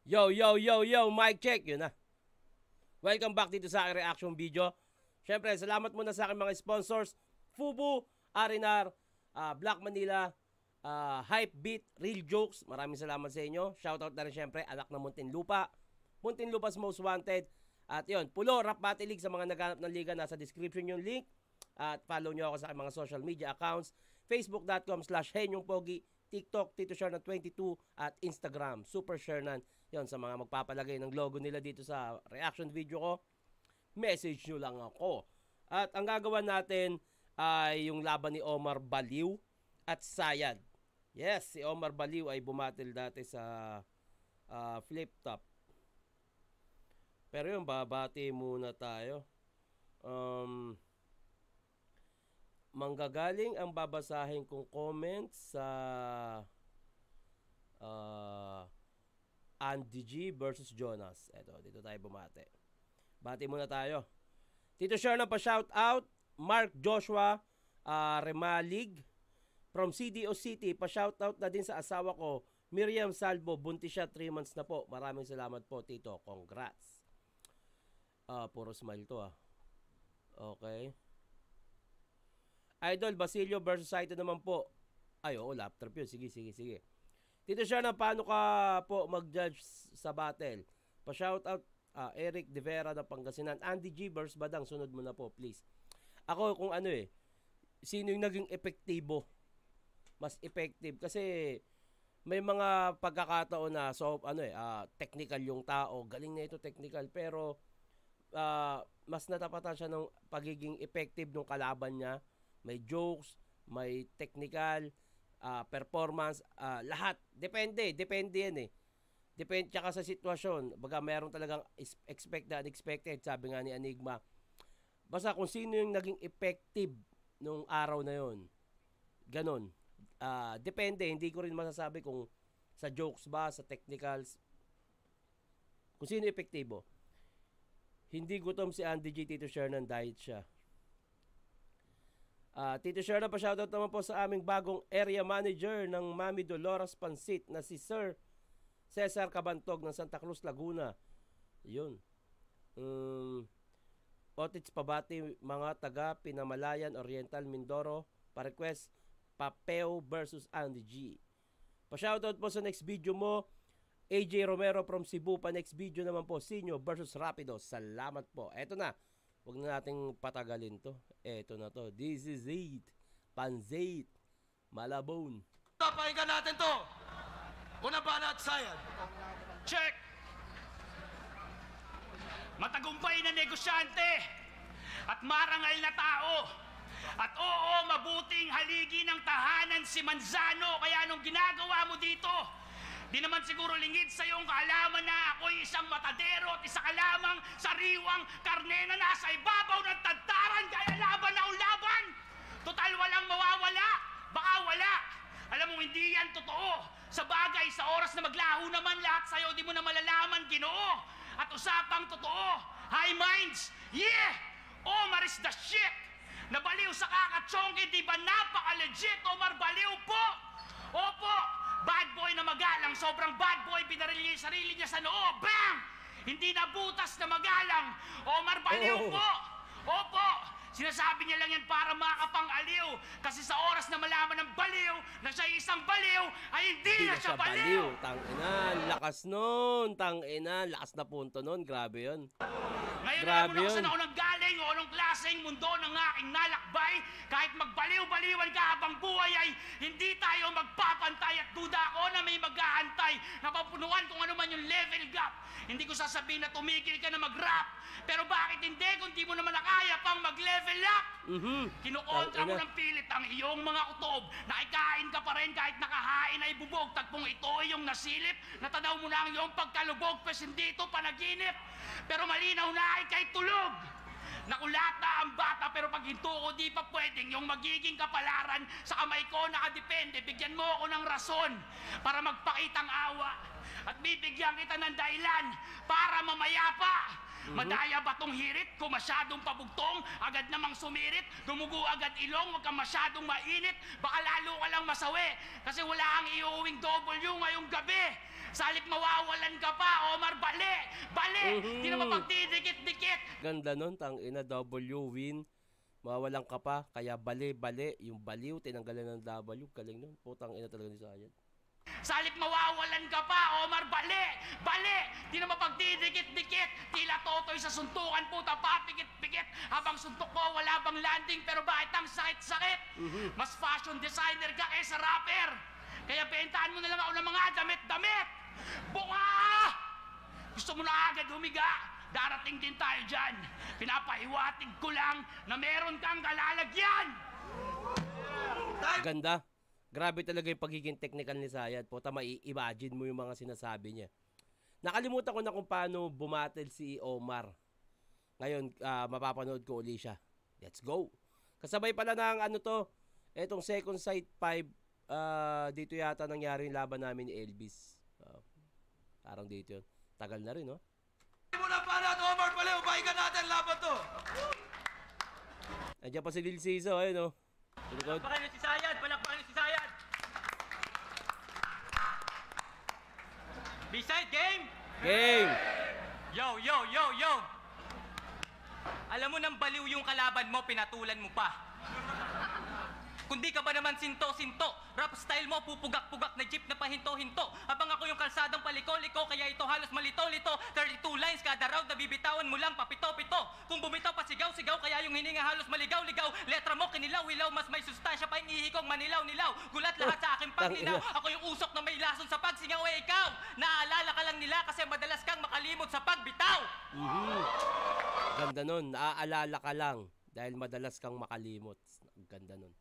Yo, yo, yo, yo, mic check. Yun na. Welcome back dito sa aking reaction video. Siyempre, salamat muna sa aking mga sponsors. Fubu, Arinar, Black Manila, Hype Beat, Real Jokes. Maraming salamat sa inyo. Shoutout na rin siyempre, anak ng Muntinlupa. Muntinlupa's Most Wanted. At yun, Pulo, Rap Battle League sa mga naghanap ng liga. Nasa description yung link. At follow nyo ako sa aking mga social media accounts. Facebook.com/HenyongPogi, TikTok, Tito Shernan 22 at Instagram, Super Shernan. Yon, sa mga magpapalagay ng logo nila dito sa reaction video ko, message nyo lang ako. At ang gagawin natin ay yung laban ni Omar Baliw at Sayad. Yes, si Omar Baliw ay bumatil dati sa Flip Top. Pero yun, babati muna tayo. Manggagaling ang babasahin kong comments sa Andy G versus Jonas. Eto, dito tayo bumate. Bati muna tayo. Tito Shernan pa shout out. Mark Joshua Remalig from CDO City. Pa shout out na din sa asawa ko, Miriam Salvo. Buntis siya, 3 months na po. Maraming salamat po, Tito. Congrats. Puro smile to Okay. Idol Basilio versus Saito naman po. Ay, oo, lap trip yun. Sige. Tito Shernan, paano ka po mag-judge sa battle? Pa-shoutout Eric De Vera ng Pangasinan. Andy G versus Badang, sunod mo na po, please. Ako kung sino yung naging epektibo? Mas effective. Kasi may mga pagkakataon na technical yung tao. Galing na ito technical. Pero mas natapatan siya ng pagiging effective ng kalaban niya. May jokes, may technical, performance, lahat. Depende yan Depende tsaka sa sitwasyon. Baga meron talagang expected, unexpected, sabi nga ni Enigma. Basta kung sino yung naging effective nung araw na yon. Ganon. Depende, hindi ko rin masasabi kung sa jokes ba, sa technicals. Kung sino epektibo. Hindi gutom si Andy G. Tito Shernan, diet siya. Tito Shernan, pa-shoutout naman po sa aming bagong area manager ng Mami Dolores Pansit na si Sir Cesar Cabantog ng Santa Cruz, Laguna. Yun. Otits pabati mga taga Pinamalayan, Oriental, Mindoro. Pa-request, Papeo versus Andy G. Pa-shoutout po sa next video mo, AJ Romero from Cebu. Pa-next video naman po, Sinyo versus Rapido. Salamat po. Eto na. Huwag na nating patagalin to. Eto na to. This is it. Panzait. Malabon. Pakinggan natin to. Una bala at Sayad. Check! Matagumpay na negosyante at marangal na tao. At oo, mabuting haligi ng tahanan si Manzano. Kaya anong ginagawa mo dito? Di naman siguro lingid sa iyong kaalaman na ako'y isang matadero at isa ka lamang sariwang karne na nasa ibabaw ng tadtaran. Kaya laban na ang laban. Total walang mawawala. Baka wala. Alam mo, hindi yan totoo. Sa bagay, sa oras na maglaho naman lahat sa'yo, di mo na malalaman, Ginoo. At usapang totoo. High minds. Yeah! Omar is the shit. Nabaliw sa kakatsongki, di ba napaka-legit? Omar, baliw po. Opo. Bad boy na magalang, sobrang bad boy, pinaril niya yung sarili niya sa noo. Bang! Hindi na butas na magalang. Omar, baliw po. Opo. Sinasabi niya lang yan para makapang-aliw. Kasi sa oras na malaman ng baliw na siya isang baliw, ay hindi na siya baliw. Tangina, lakas nun. Tangina, lakas na punto nun. Grabe yun. Ngayon alam mo na kung saan ako nanggaling o anong klaseng mundo ng aking nalakbay. Kahit magbaliw-baliwan ka habang buhay ay hindi tayo magpapantay at duda ako na may mag-aantay. Napapunuan kung ano man yung level gap. Hindi ko sasabihin na tumigil ka na mag-rap. Pero bakit hindi kung di mo naman nakaya pang mag-level up? Kinukontra mo ng pilit ang iyong mga kutob. Nakikain ka pa rin kahit nakahain ay bubog. Tagpong ito ay yung nasilip. Natanaw mo na ang iyong pagkalubog. Pes hindi ito panaginip. Pero malinaw na ay kay tulog. Nakulata ang bata pero pag hinto ko di pa pwedeng yung magiging kapalaran sa kamay ko nakadepende. Bigyan mo ako ng rason para magpakitang awa. At bibigyan kita ng dahilan para mamayapa. Madaya ba tong hirit? Kung masyadong pabugtong, agad namang sumirit. Dumugo agad ilong, huwag kang masyadong mainit. Baka lalo ka lang masawi. Kasi wala ang iuwing W ngayong gabi. Sa halip mawawalan ka pa, Omar, bali! Bali! Di na mapagdidikit-dikit! Ganda nun, tangina, W, win. Mawalan ka pa, kaya bali. Yung baliw, tinanggalan ng W. Galing nun, putang ina talaga ni Sayad. Sa halip mawawalan ka pa, Omar, bali! Bali! Di na mapagdidikit-dikit! Tila totoy sa suntukan, puta, papikit-pikit! Habang suntok ko, wala bang landing, pero bakit ang sakit-sakit? Mas fashion designer ka kaysa rapper! Kaya bentahan mo na lang ako ng mga damit-damit! Bunga! Gusto mo na agad humiga? Darating din tayo dyan. Pinapahiwatig ko lang na meron kang kalalagyan! Ganda. Grabe talaga yung pagiging technical ni Sayad. Puta, mai-imagine mo yung mga sinasabi niya. Nakalimutan ko na kung paano bumatel si Omar. Ngayon, mapapanood ko uli siya. Let's go! Kasabay pala ng ano to, etong second sight 5, dito yata nangyari yung laban namin ni Elvis. Parang dito yun. Tagal na rin, no? Muna pa natin, Omar Baliw. Baikan natin laban to. Andiyan pa si Lil Ciso, ayun, no? Palakpakan niyo si Sayad! Palakpakan niyo si Sayad! B-side game! Game! Yo! Alam mo nang baliw yung kalaban mo, pinatulan mo pa. Kundi ka ba naman sinto-sinto? Rap style mo, pupugak-pugak na jeep na pahinto-hinto. Habang ako yung kalsadang paliko-liko, kaya ito halos malito-lito. 32 lines kada round, nabibitawan mo lang papito-pito. Kung bumitaw pa sigaw-sigaw, kaya yung hininga halos maligaw-ligaw. Letra mo kinilaw-ilaw, mas may sustansya pa yung ihikong manilaw-nilaw. Gulat lahat sa aking paglinaw. Ako yung usok na may lason sa pagsingaw, ikaw. Naaalala ka lang nila kasi madalas kang makalimot sa pagbitaw. Ganda nun. Naaalala ka lang dahil madalas kang makalimot. Ganda nun.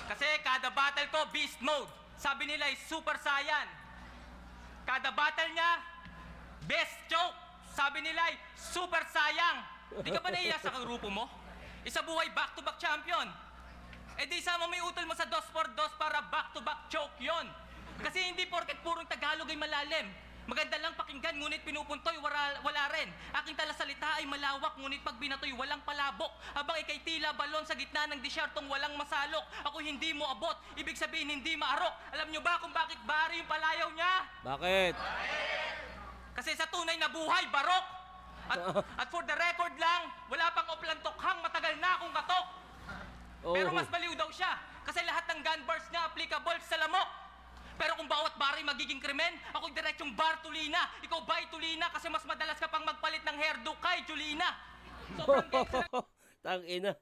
Kasi kada battle ko, beast mode. Sabi nila ay super saiyan. Kada battle niya, best joke. Sabi nila ay super sayang. Di ka ba naiya sa grupo mo? Isa buhay back-to-back champion. Eh di sama mo yung utol mo sa 2x2 para back-to-back joke yon. Kasi hindi porket purong Tagalog ay malalim. Maganda lang pakinggan, ngunit pinupuntoy, wala rin. Aking talasalita ay malawak, ngunit pag binatoy, walang palabok. Habang ikay tila balon sa gitna ng disyertong walang masalok. Ako hindi mo abot, ibig sabihin hindi maarok. Alam nyo ba kung bakit bari yung palayaw niya? Bakit? Kasi sa tunay na buhay, barok. At for the record lang, wala pang oplantokhang matagal na akong katok. Pero mas baliw daw siya, kasi lahat ng gun bars niya applicable sa lamok. Pero kung bawat bari magiging krimen, ako'y diretsong bar tulina. Ikaw ba'y tulina kasi mas madalas ka pang magpalit ng hairdo kay Julina. Sobrang gangster. Tangina.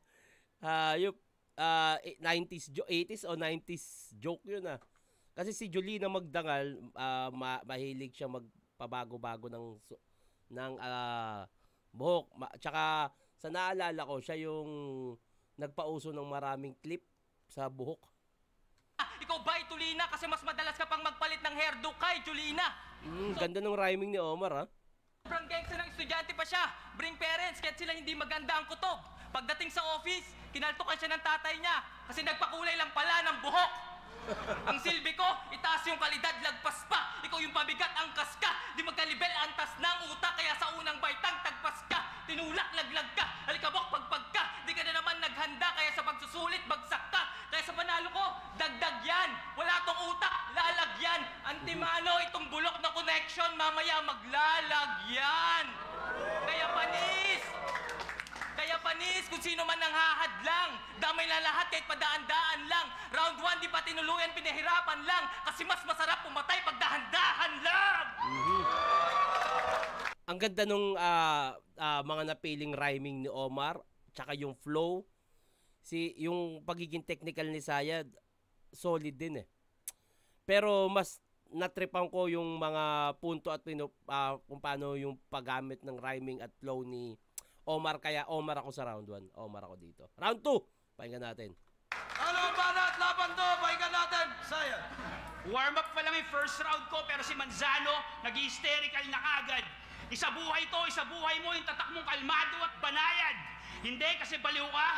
Hayop. 80s o 90s joke yun ah. Kasi si Julina Magdangal, mahilig siya magpabago-bago ng buhok. Tsaka sa naalala ko, siya yung nagpauso ng maraming clip sa buhok. Ikaw ba'y tulina kasi mas madalas ka pang magpalit ng hairdo kay Julina. Ganda ng rhyming ni Omar ha. Sobrang gangster ng estudyante pa siya. Bring parents, kahit sila hindi maganda ang kutob. Pagdating sa office, kinaltukan siya ng tatay niya kasi nagpakulay lang pala ng buhok. Ang silbi ko, itaas yung kalidad, lagpas pa. Ikaw yung pabigat, angkas ka. Di magkalibel, antas ng utak, kaya sa unang baitang tagpas ka. Tinulak, laglag ka, alikabok, pagpag ka. Di ka na naman naghanda, kaya sa pagsusulit, bagsak ka. Kaya sa panalo ko, dagdag yan. Wala tong utak, lalagyan. Antimano, itong bulok na connection, mamaya maglalagyan. Kaya panis, kung sino man ang hahadlang. Damay na lahat kahit padaan-daan lang. Round 1, di pa tinuluyan, pinahirapan lang. Kasi mas masarap pumatay pag dahan-dahan lang. Ang ganda nung mga napiling rhyming ni Omar, tsaka yung flow. Yung pagiging technical ni Sayad, solid din eh. Pero mas natripan ko yung mga punto at kung paano yung paggamit ng rhyming at flow ni Omar. Kaya Omar ako sa round 1. Omar ako dito. Round 2, pakinggan natin. Ano ba natin laban to? Baikan natin. Sayad. Warm up pa lang yung first round ko, pero si Manzano nag-hysterical na agad. Isa buhay to, isa buhay mo, yung tatak mong kalmado at banayad. Hindi kasi baliw ka.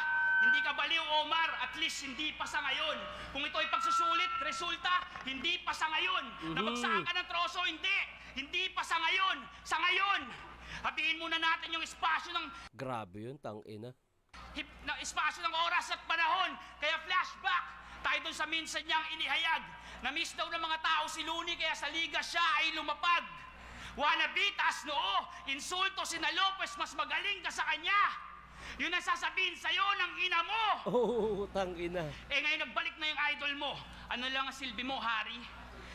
Hindi ka baliw, Omar. At least hindi pa sa ngayon. Kung ito ay pagsusulit, resulta, hindi pa sa ngayon. Nabagsakan ka ng troso, hindi. Hindi pa sa ngayon. Sa ngayon. Hatiin muna natin yung espasyo ng... Grabe yun, tangina. na espasyo ng oras at panahon. Kaya flashback tayo dun sa minsan niyang inihayag. Na-miss daw ng mga tao si Looney kaya sa liga siya ay lumapag. Wannabe, taas noo, insulto si na Lopez, mas magaling ka sa kanya. Yun ang sasabihin sa'yo ng ina mo. Oh, tangina. Ngayon nagbalik na yung idol mo. Ano lang ang silbi mo, Harry?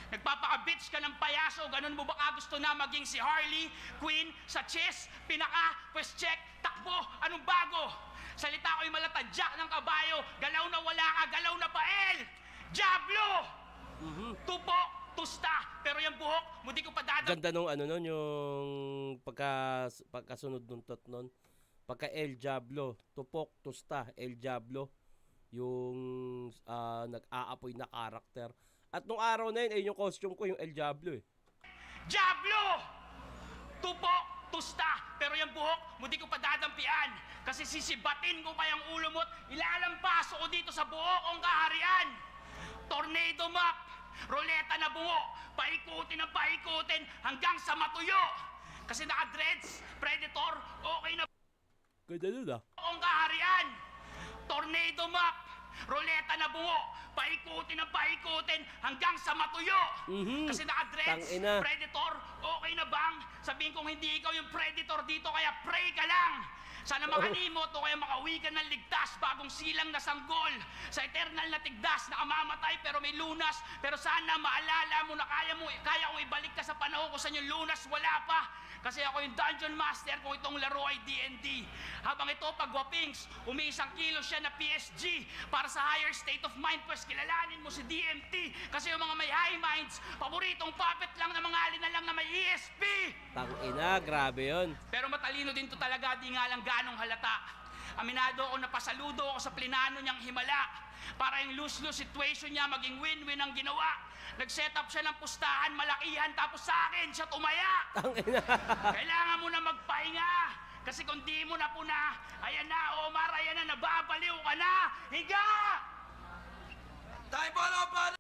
Nagpapaka-bitch ka ng payaso, ganun mo baka gusto na maging si Harley Quinn sa chess, pinaka, pwes check, takbo, anong bago? Salita ko'y malatadyak ng kabayo, galaw na wala ka, galaw na pael! Diablo! Tupok, tusta, pero yung buhok, hindi ko pa dadam. Ganda nung ano nun, yung pagkasunod nung tot nun. Pagka El Diablo, tupok, tusta, El Diablo. Yung nag-aapoy na karakter. At nung araw na yun, ay yung costume ko, yung El Diablo eh. Diablo! Tupok, tusta, pero yung buhok, hindi ko pa dadampian. Kasi sisibatin ko pa yung ulo mo't ilalampaso ko dito sa buhok kong kaharian. Tornado map, roleta na bungo, paikutin ang paikutin hanggang sa matuyo. Kasi naka-dreads, predator, okay na Ganda nun ah. kong kaharian. Tornado map, roleta na bungo, paikutin ang paikutin hanggang sa matuyo. Kasi naka-dreads, Tangina. predator, okay na bang? Sabihin kong hindi ikaw yung predator dito, kaya pray ka lang. Sana makalimot o kaya makauwi ka ng ligtas, bagong silang na sanggol. Sa eternal na tigdas, nakamamatay pero may lunas. Pero sana maalala mo na kaya kong ibalik ka sa panahon kung saan yung lunas wala pa. Kasi ako yung Dungeon Master kung itong laro ay D&D. Habang ito, pagwapings, umiisang kilo siya na PSG. Para sa higher state of mind, pues kilalanin mo si DMT. Kasi yung mga may high minds, paboritong puppet lang na mga alinalang na may ESP. Tangina, grabe yun. Pero matalino din to talaga, di nga lang ganong halata. Aminado ako na pasaludo ako sa plinano niyang himala. Para yung lose-lose situation niya maging win-win ang ginawa. Nag-set up siya ng pustahan, malakihan, tapos sa akin siya tumaya. Tangina. Kailangan mo na magpahinga. Kasi kung di mo na puna, ayan na, Omar, ayan na, nababaliw ka na. Higa! Time para.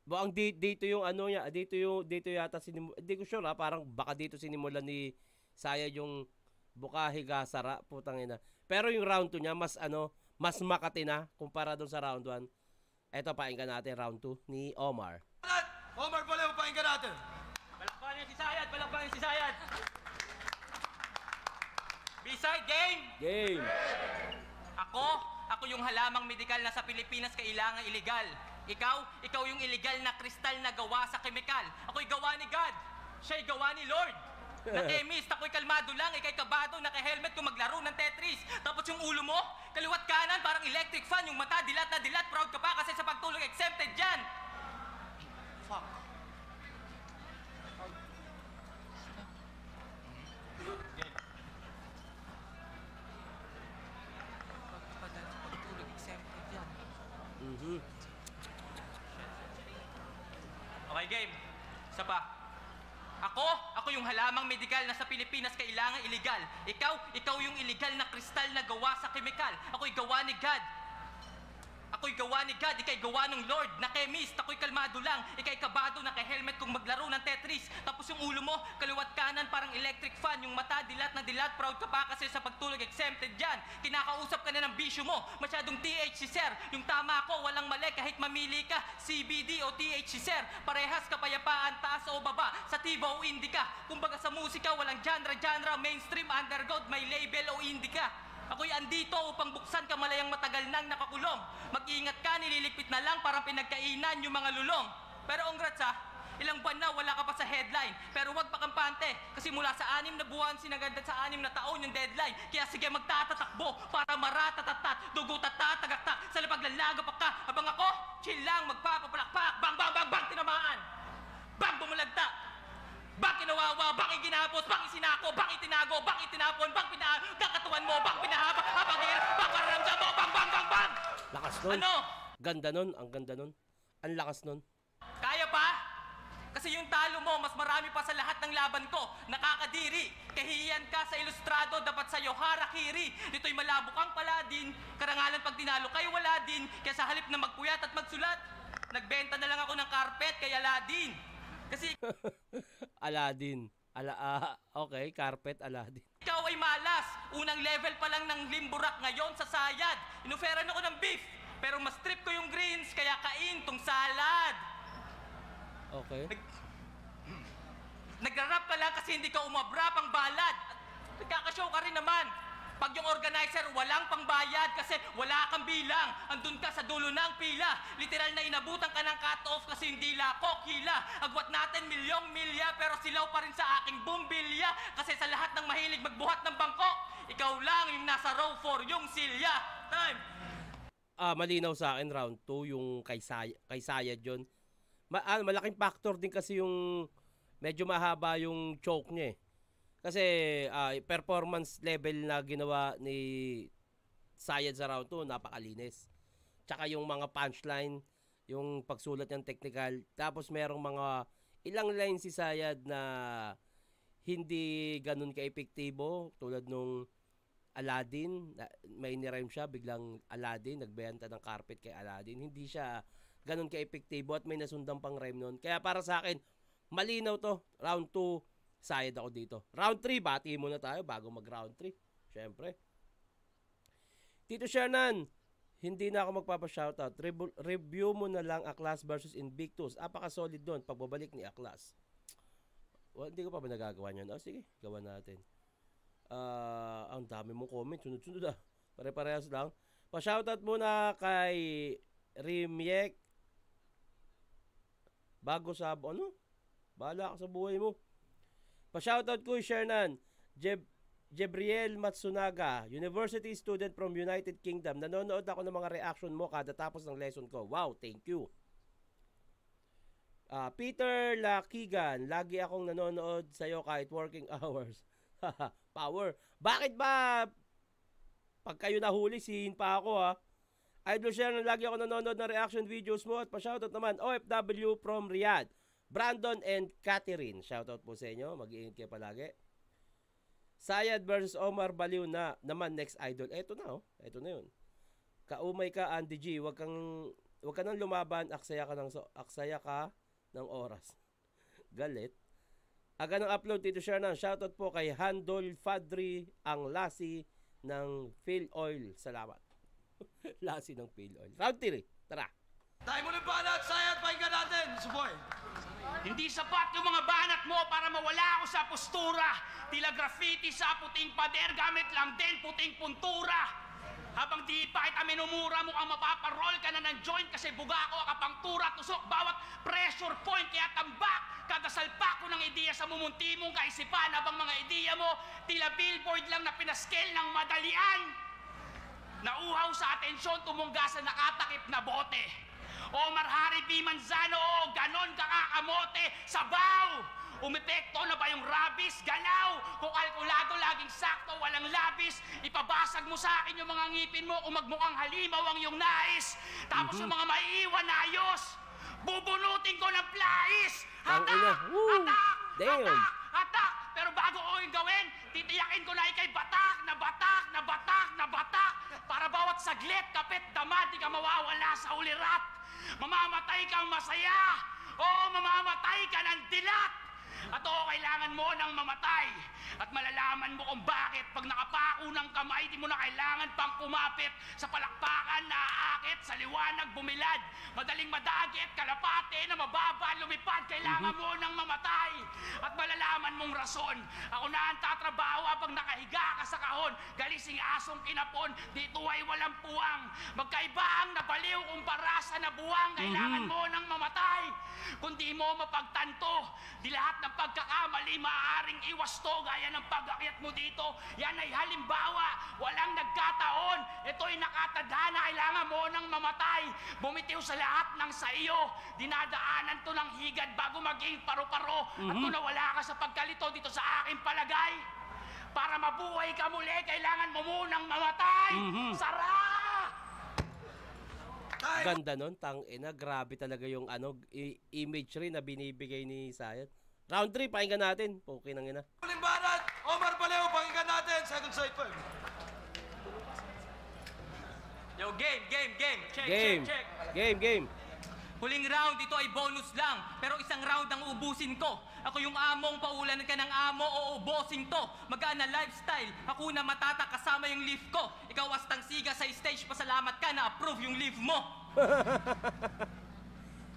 Ang dito yung ano niya, dito yata hindi ko sure parang baka dito sinimulan ni Saya yung bukahiga sara, putang ina. Pero yung round 2 niya mas mas Makati na kumpara doon sa round 1. Eto, pakinggan natin round 2 ni Omar. Omar Balew, pakinggan natin. Balakbakan niya si Sayad, balakbakan niya si Sayad. B-side game! Game. Ako yung halamang medikal na sa Pilipinas kailangan iligal. Ikaw yung illegal na kristal na gawa sa kemikal. Ako'y gawa ni God. Siya'y gawa ni Lord. Na-chemist, ako'y kalmado lang, ika'y kabado, naka-helmet kung maglaro ng Tetris. Tapos yung ulo mo, kaliwat kanan, parang electric fan. Yung mata, dilat na dilat, proud ka pa kasi sa pagtulog exempted dyan. Fuck. Pagtulog exempted dyan. Okay, game. Isa pa. Ako yung halamang medikal na sa Pilipinas kailangan illegal. Ikaw yung illegal na kristal na gawa sa kemikal. Ako'y gawa ni God. Ika'y gawa ng Lord. Na-chemist, ako'y kalmado lang. Ika'y kabado, naka-helmet kung maglaro ng Tetris. Tapos yung ulo mo, kaliwat kanan, parang electric fan. Yung mata, dilat na dilat, proud ka pa kasi sa pagtulog exempted dyan. Kinakausap ka na ng bisyo mo. Masyadong THC, sir. Yung tama ko, walang mali kahit mamili ka. CBD o THC, sir. Parehas kapayapaan, taas o baba. Sa tiba o indika. Kumbaga sa musika, walang genre, mainstream, underground, may label o indika. Ako'y andito upang buksan ka malayang matagal nang nakakulong. Mag-ingat ka, nililigpit na lang parang pinagkainan yung mga lulong. Pero congrats ha, ilang buwan na wala ka pa sa headline. Pero wag pa kampante, kasi mula sa 6 na buwan sinaganda sa 6 na taon yung deadline. Kaya sige magtatatakbo para maratatatat, dugutat tagaktak, sa lapaglalag pa ka. Habang ako, chill lang, magpapapalakpak, bang bang bang bang tinamaan. Bang bumulagta. Bang kinawawa, bang iginapos, bang isinako, bang itinago, bang itinapon, bang kakatuan mo, bang pinahaba, bang pararamdam mo, bang bang bang bang! Lakas nun. Ano? Ganda nun, ang ganda nun. Ang lakas nun. Kaya pa? Kasi yung talo mo, mas marami pa sa lahat ng laban ko. Nakakadiri. Kahiyan ka sa ilustrado, dapat sa'yo harakiri. Dito'y malabo kang paladin. Karangalan pag tinalo kayo wala din. Kaya sa halip na magpuyat at magsulat, nagbenta na lang ako ng carpet kay Aladdin. Kasi Aladdin. Okay, carpet, Aladdin. Ikaw ay malas. Unang level pa lang ng limburak ngayon sa sayad. Inuferan ako ng beef. Pero mas trip ko yung greens, kaya kain tong salad. Okay. Nagra-rap ka lang kasi hindi ka umabrap ang balad. Nagkakashow ka rin naman. Pag yung organizer walang pangbayad kasi wala kang bilang. Andun ka sa dulo ng pila. Literal na inabutan ka ng cut-off kasi hindi lako, hila. Agwat natin milyong milya pero silaw pa rin sa aking bumbilya. Kasi sa lahat ng mahilig magbuhat ng bangko, ikaw lang yung nasa row 4 yung silya. Time! Malinaw sa akin round 2 yung kay Sayad yun. Malaking factor din kasi yung medyo mahaba yung choke niya eh. Kasi performance level na ginawa ni Sayad sa round 2 napakalinis. Tsaka yung mga punchline, yung pagsulat ng technical, tapos merong mga ilang lines si Sayad na hindi ganun ka-epektibo tulad nung Aladdin, may nirhyme siya, biglang Aladdin, nagbenta ng carpet kay Aladdin. Hindi siya ganun ka-epektibo at may nasundang pang rhyme nun. Kaya para sa akin, malinaw to. Round 2, Sayad ako dito. Round 3, bati muna tayo bago mag round 3. Siyempre. Tito Shernan, hindi na ako magpapa-shoutout. Review mo na lang Aklas versus Invictus. Apaka-solid doon pagbabalik ni Aklas. Well, hindi ko pa ba nagagawa niyan? Sige, gawa natin. Ang dami mong comment. Sunod-sunod ah. Pare-parehas lang. Pa-shoutout muna kay Rimiek. Bago sa ano? Bahala ka sa buhay mo. Pa-shoutout ko Shernan. Jebriel Matsunaga, university student from United Kingdom. Nanonood ako ng mga reaction mo kada tapos ng lesson ko. Wow, thank you. Peter Lakigan, lagi akong nanonood sa'yo kahit working hours. Power. Bakit ba pag kayo nahuli, sihin pa ako ha? Idol Shernan, lagi ako nanonood ng reaction videos mo at pa-shoutout naman OFW from Riyadh. Brandon and Catherine, shoutout po sa inyo. Mag-iingat kayo palagi. Sayad versus Omar Baliw na naman next idol. Eto na oh. Eto na 'yun. Kaumay ka Andy G, wag ka nang lumaban, aksaya ka ng oras. Galit. Aga ng upload Tito Shernan. Shoutout po kay Handol Fadri ang lasi ng Phil Oil. Salamat. Lasi ng Phil Oil. Round 3. Tara. Tayo mo ng banat, Sayad, pakinggan natin, Suboy. Hindi sapat yung mga banat mo para mawala ako sa postura. Tila graffiti sa puting pader, gamit lang din puting puntura. Habang di pa kita minumura mo ang mapaparol ka na ng joint kasi buga ako akapangtura, tusok bawat pressure point kaya tambak. Kagasalpak ko ng ideya sa mumunti mong kaisipan habang mga ideya mo tila billboard lang na pinascale ng madalian. Nauhaw sa atensyon tumungga sa nakatakip na bote. Omar Harry P. Manzano, ganon kakakamote, sabaw! Umepekto na ba yung rabis? Galaw! Kung kalkulado, laging sakto, walang labis, ipabasag mo sa akin yung mga ngipin mo kung magmukhang halimaw ang iyong nais. Tapos yung mga maiiwan na ayos, bubunutin ko ng plais! Hatak! Hatak! Hatak! Hatak! Pero bago ko yung gawin, titiyakin ko na ikay batak na batak na batak na batak para bawat saglit, kapit, dama, di ka mawawala sa ulirat. Mamamatay kang masaya o mamamatay ka ng dilat. At oo, kailangan mo ng mamatay. At malalaman mo kung bakit pag nakapako ng kamay, di mo na kailangan pang kumapit. Sa palakpakan, naaakit, sa liwanag, bumilad. Madaling madagit, kalapate na mababa, lumipad. Kailangan mo ng mamatay. At malalaman mong rason. Ako na ang tatrabaho habang nakahiga ka sa kahon. Galising asong kinapon, dito ay walang puwang. Magkaiba ang nabaliw kumpara sa nabuwang. Kailangan mo ng mamatay. Kung di mo mapagtanto, di lahat ng pagkakamali maaaring iwas to gaya ng pag-akyat mo dito. Yan ay halimbawa, walang nagkataon. Ito'y nakatadhana, kailangan mo ng mamatay. Bumitiw sa lahat ng sa iyo. Dinadaanan to ng higad bago maging paru-paro. At kung nawala ka sa pagkalito dito sa aking palagay, para mabuhay ka muli, kailangan mo munang mamatay. Sara! Ganda nun, tangina, grabe talaga yung imagery na binibigay ni Sayad. Round 3, pakinggan natin. Okay nang ina. Huling banat, Omar Baliw, pakinggan natin. Second side pa. Yo, game. Check, Game. check. Game. Huling round, ito ay bonus lang. Pero isang round ang ubusin ko. Ako yung among paulan ka ng amo o bossing to. Magaan na lifestyle, ako na matata kasama yung leaf ko. Ikaw astang siga sa stage, pasalamat ka na approve yung leave mo.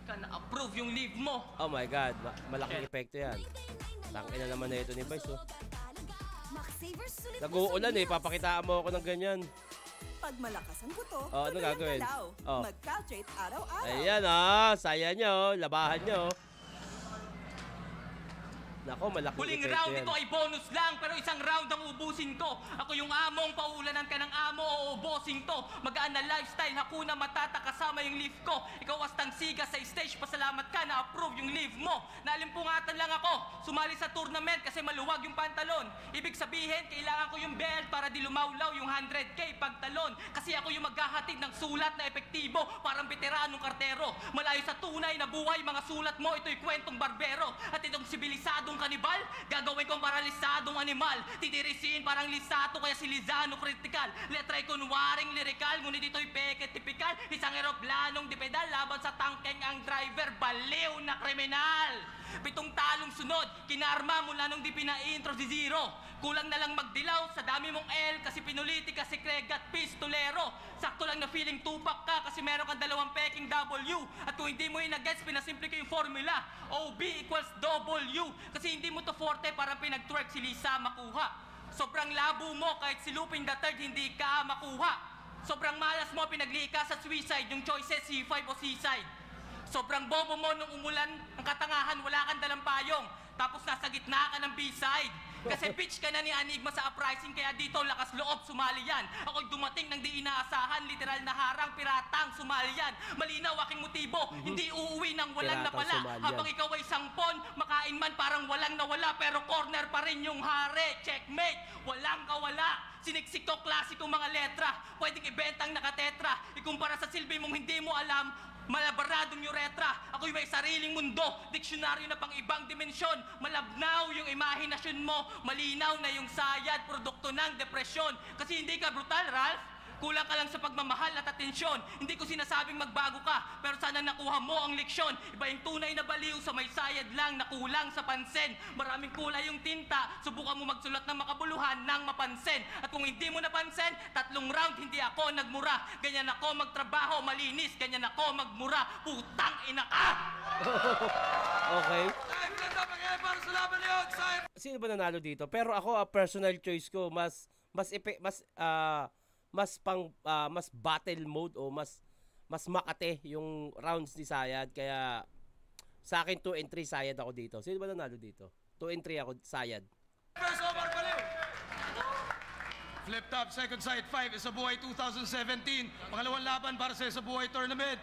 Na-approve yung leave mo. Oh my God, malaking epekto yan. Tangina naman na ito ni Vice, oh. Nag-uulan eh, papakitaan mo ako ng ganyan. Pag malakas ang buto, Oh, ano tuloy ang gagawin? galaw. Oh. Mag-caltrate araw-araw. Ayan, oh, saya nyo, labahan nyo. Nako, malaking Huling epekto round yan. ito ay bonus lang, pero isang round ang ubusin ko. Ako yung among paulanan ka ng amo o bossing to. Magaan na lifestyle, hakuna matata kasama yung leave ko. Ikaw astang siga sa stage, pasalamat ka na approve yung leave mo. Nalimpungatan lang ako, sumali sa tournament kasi maluwag yung pantalon. Ibig sabihin, kailangan ko yung belt para di lumawlaw yung 100k pagtalon. Kasi ako yung maghahatid ng sulat na epektibo, parang veteranong kartero. Malayo sa tunay na buhay, mga sulat mo, ito'y kwentong barbero. At itong sibilisadong kanibal, gagawin kong paralisadong animal. Titirisiin parang lisato, kaya si Lizano critical. Letray kunwaring lirikal, ngunit ito'y peke tipikal. Isang eroplanong di pedal, laban sa tangkeng ang driver, baliw na kriminal. 7 talong sunod, kinarma mula nung di pina-intro si Zero. Kulang na lang magdilaw sa dami mong L, kasi pinuliti ka si Craig at pistolero. Sakto lang na feeling tupak ka kasi meron kang 2 peking W. At kung hindi mo yung nag-gets, pinasimple ko yung formula. OB equals W. Kasi hindi mo to forte para pinag-twerk si Lisa makuha. Sobrang labo mo kahit si Lupin the Third hindi ka makuha. Sobrang malas mo pinagli ka sa suicide, yung choices C5 o seaside. Sobrang bobo mo nung umulan ang katangahan, wala kang dalang payong. Tapos nasa gitna ka ng B-side. Kasi pitch ka na ni Enigma sa uprising, kaya dito lakas loob sumali yan. Ako'y dumating ng di inaasahan, literal na harang, piratang sumali yan. Malinaw aking motibo, hindi uuwi ng walang Piratang napala. sumali yan. Habang ikaw ay sangpon, makain man parang walang nawala, pero corner pa rin yung hari. Checkmate, walang kawala. Siniksik ko klasiko mga letra, pwedeng ibentang nakatetra. Ikumpara sa silbi mong hindi mo alam, malabaradong uretra. Ako'y may sariling mundo, diksyonaryo na pang ibang dimensyon. Malabnaw yung imahinasyon mo, malinaw na yung sayad, produkto ng depresyon. Kasi hindi ka brutal, Ralph. Kulang ka lang sa pagmamahal at atensyon. Hindi ko sinasabing magbago ka, pero sana nakuha mo ang leksyon. Iba yung tunay na baliw sa may sayad lang na kulang sa pansin. Maraming kulay yung tinta, subukan mo magsulat ng makabuluhan nang mapansin. At kung hindi mo napansin, 3 round hindi ako nagmura. Ganyan ako magtrabaho, malinis, ganyan ako magmura. Putang ina ka! Okay. Time na dapat kayo para sa laban na yun. Time. Sino ba nanalo dito? Pero ako, personal choice ko, mas battle mode o mas makate yung rounds ni Sayad, kaya sa akin 2 and 3 Sayad ako dito. Sino ba nanalo dito? 2 and 3 ako Sayad. First Omar Baliw. Flip top, second side, 5 is sa buhay 2017. Pangalawang laban para sa Buhay Tournament.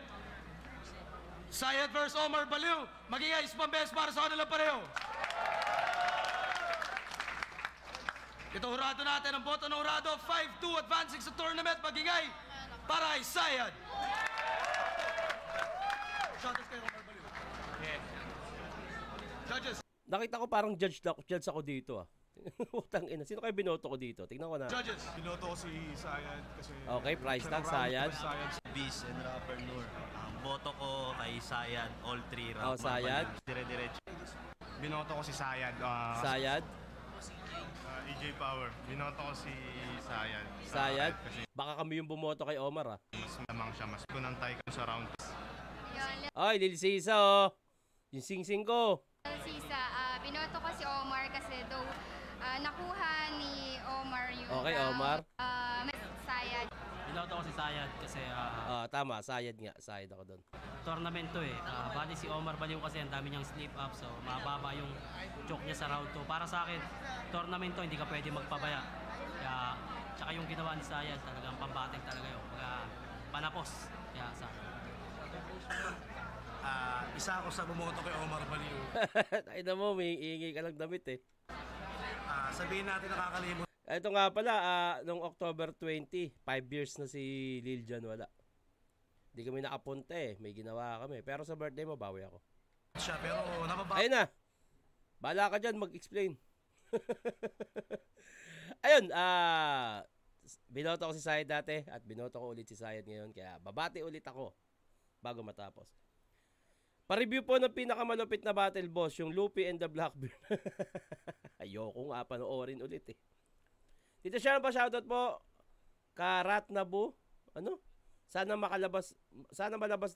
Sayad versus Omar Baliw. Maging ice pambes para sa kanilang pareho. Ito hurado natin ang boto ng hurado. 5-2 advancing sa tournament. Magingay para kay Sayad. Shoutouts kay Omar Baliw. Judges. Nakita ko parang judge ako dito ah. Utang ina. Sino kayo binoto ko dito? Tingnan ko na. Judges. Binoto ko si Sayad kasi... Okay, price tag Sayad. Beast and Rapper Nur. Ang boto ko kay Sayad, all 3 rounds. Oh, Sayad. Dire-diretso. Binoto ko si Sayad. Sayad. EJ Power. Binoto ko si Sayad. Sayad. Kasi Baka kami yung bumoto kay Omar ah. mas lamang siya. Mas kunantay ka sa round. Ay, Lil Sisa oh. Yung sing-sing ko. Sisa, binoto ko si Omar kasi though nakuha ni Omar yung Okay, Omar. Sayad. Binoto ko si Sayad kasi Tama, Sayad nga. Sayad ako doon. tournament to eh. Bali si Omar Baliw kasi ang dami niyang slip up, so mababa yung choke niya sa round 2. Para sa akin, tournament to, hindi ka pwede magpabaya. Kaya, tsaka yung ginawa ni Sayad, talagang pambating talaga yun. Mga panapos. Kaya sa akin. Isa ako sa bumoto kay Omar Baliw. Ay na mo, may iingay ka lang damit eh. Sabihin natin nakakalimot. Ito nga pala, noong October 20, 5 years na si Lil Jon wala. Hindi kami nakapunta eh. May ginawa kami. Pero sa birthday mo, bawi ako. Siya, pero nababa... Ayun na. Bahala ka dyan, mag-explain. Ayun, binoto ko si Sayad dati at binoto ko ulit si Sayad ngayon. Kaya babati ulit ako bago matapos. Pa-review po ng pinakamalupit na battle boss, yung Luffy and the Blackbeard. Ayoko nga panoorin ulit eh. Tito Sharon pa, shoutout po. Karat Nabu. Ano? Sana malabas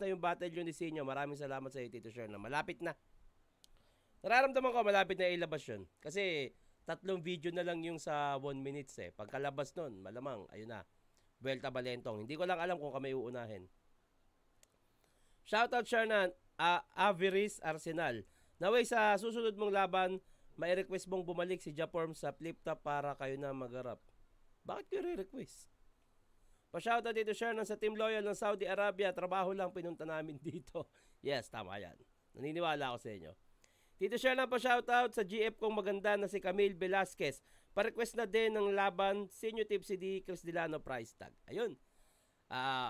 na yung battle yun ni Sinyo. Maraming salamat sa iyo, Tito Sharon. Malapit na. Nararamdaman ko malapit na ilabas yun. Kasi 3 video na lang yung sa 1 minutes eh. Pagkalabas nun, malamang, ayun na. Vuelta Balentong. Hindi ko lang alam kung kami uunahin. Shoutout Sharon, Aviris Arsenal. Naway sa susunod mong laban, may request mong bumalik si Japorm sa flip top para kayo na magharap. Bakit ko re-request? Pa-shoutout dito Sharon sa Team Loyal ng Saudi Arabia. Trabaho lang pinunta namin dito. Yes, tama yan. Naniniwala ako sa inyo. Tito Sharon pa-shoutout sa GF kong maganda na si Camille Velasquez. Pa-request na din ng laban Senior Tipsy D. Chris Delano price tag. Ayun.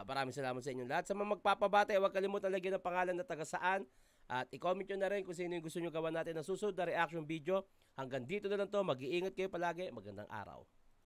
Maraming salamat sa inyo lahat. Sa mga magpapabate, huwag kalimutan lagyan ng pangalan na taga saan. At i-comment nyo na rin kung sino yung gusto nyo gawa natin na susunod na reaction video. Hanggang dito na lang to. Mag-iingat kayo palagi. Magandang araw.